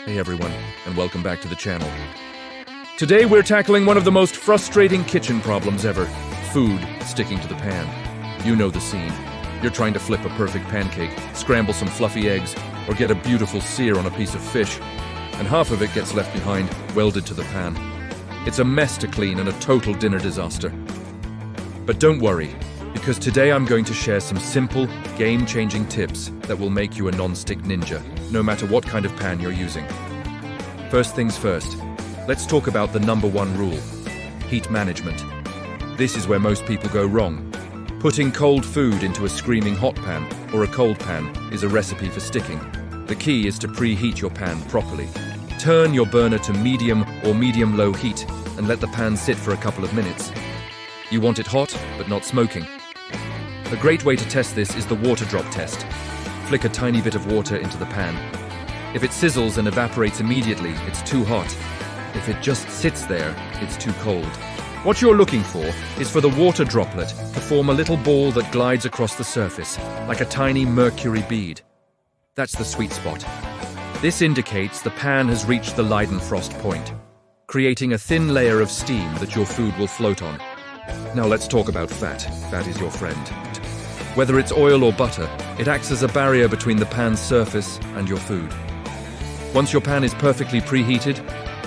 Hey everyone, and welcome back to the channel. Today we're tackling one of the most frustrating kitchen problems ever, food sticking to the pan. You know the scene. You're trying to flip a perfect pancake, scramble some fluffy eggs, or get a beautiful sear on a piece of fish, and half of it gets left behind, welded to the pan. It's a mess to clean and a total dinner disaster. But don't worry, because today I'm going to share some simple, game-changing tips that will make you a non-stick ninja, no matter what kind of pan you're using. First things first, let's talk about the number one rule: heat management. This is where most people go wrong. Putting cold food into a screaming hot pan or a cold pan is a recipe for sticking. The key is to preheat your pan properly. Turn your burner to medium or medium-low heat and let the pan sit for a couple of minutes. You want it hot, but not smoking. A great way to test this is the water drop test. Flick a tiny bit of water into the pan. If it sizzles and evaporates immediately, it's too hot. If it just sits there, it's too cold. What you're looking for is for the water droplet to form a little ball that glides across the surface, like a tiny mercury bead. That's the sweet spot. This indicates the pan has reached the Leidenfrost point, creating a thin layer of steam that your food will float on. Now let's talk about fat. Fat is your friend. Whether it's oil or butter, it acts as a barrier between the pan's surface and your food. Once your pan is perfectly preheated,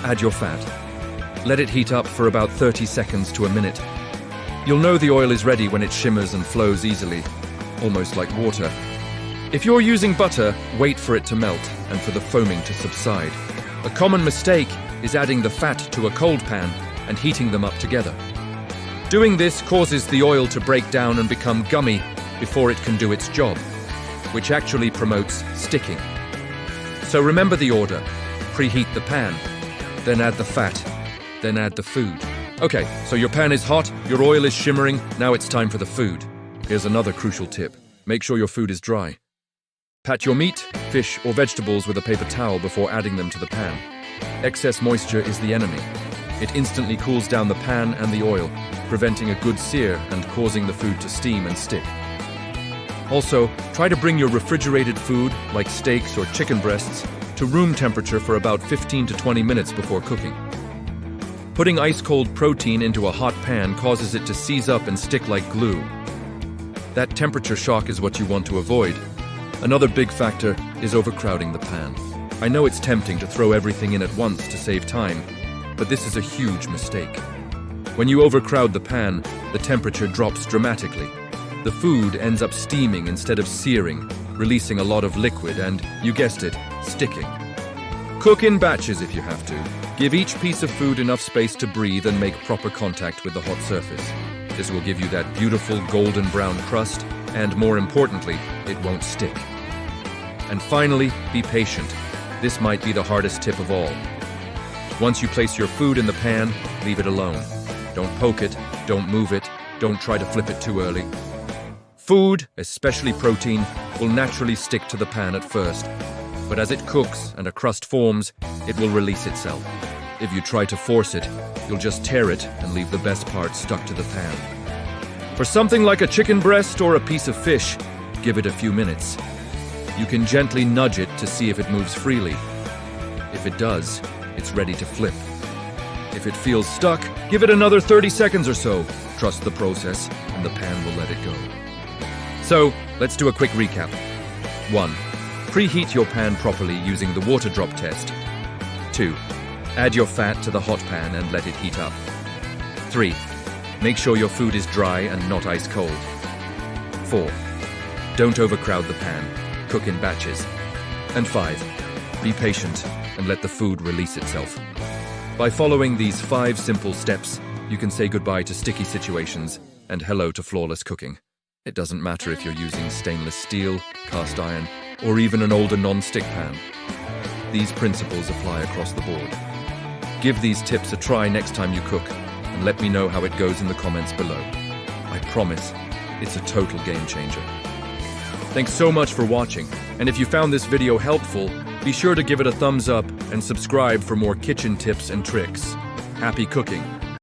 add your fat. Let it heat up for about 30 seconds to a minute. You'll know the oil is ready when it shimmers and flows easily, almost like water. If you're using butter, wait for it to melt and for the foaming to subside. A common mistake is adding the fat to a cold pan and heating them up together. Doing this causes the oil to break down and become gummy before it can do its job, which actually promotes sticking. So remember the order: preheat the pan, then add the fat, then add the food. Okay, so your pan is hot, your oil is shimmering, now it's time for the food. Here's another crucial tip: make sure your food is dry. Pat your meat, fish, or vegetables with a paper towel before adding them to the pan. Excess moisture is the enemy. It instantly cools down the pan and the oil, preventing a good sear and causing the food to steam and stick. Also, try to bring your refrigerated food, like steaks or chicken breasts, to room temperature for about 15 to 20 minutes before cooking. Putting ice-cold protein into a hot pan causes it to seize up and stick like glue. That temperature shock is what you want to avoid. Another big factor is overcrowding the pan. I know it's tempting to throw everything in at once to save time, but this is a huge mistake. When you overcrowd the pan, the temperature drops dramatically. The food ends up steaming instead of searing, releasing a lot of liquid and, you guessed it, sticking. Cook in batches if you have to. Give each piece of food enough space to breathe and make proper contact with the hot surface. This will give you that beautiful golden brown crust, and more importantly, it won't stick. And finally, be patient. This might be the hardest tip of all. Once you place your food in the pan, leave it alone. Don't poke it, don't move it, don't try to flip it too early. Food, especially protein, will naturally stick to the pan at first, but as it cooks and a crust forms, it will release itself. If you try to force it, you'll just tear it and leave the best part stuck to the pan. For something like a chicken breast or a piece of fish, give it a few minutes. You can gently nudge it to see if it moves freely. If it does, it's ready to flip. If it feels stuck, give it another 30 seconds or so. Trust the process, and the pan will let it go. So, let's do a quick recap. 1. Preheat your pan properly using the water drop test. 2. Add your fat to the hot pan and let it heat up. 3. Make sure your food is dry and not ice cold. 4. Don't overcrowd the pan. Cook in batches. And 5. Be patient and let the food release itself. By following these 5 simple steps, you can say goodbye to sticky situations and hello to flawless cooking. It doesn't matter if you're using stainless steel, cast iron, or even an older non-stick pan. These principles apply across the board. Give these tips a try next time you cook, and let me know how it goes in the comments below. I promise, it's a total game changer. Thanks so much for watching, and if you found this video helpful, be sure to give it a thumbs up and subscribe for more kitchen tips and tricks. Happy cooking!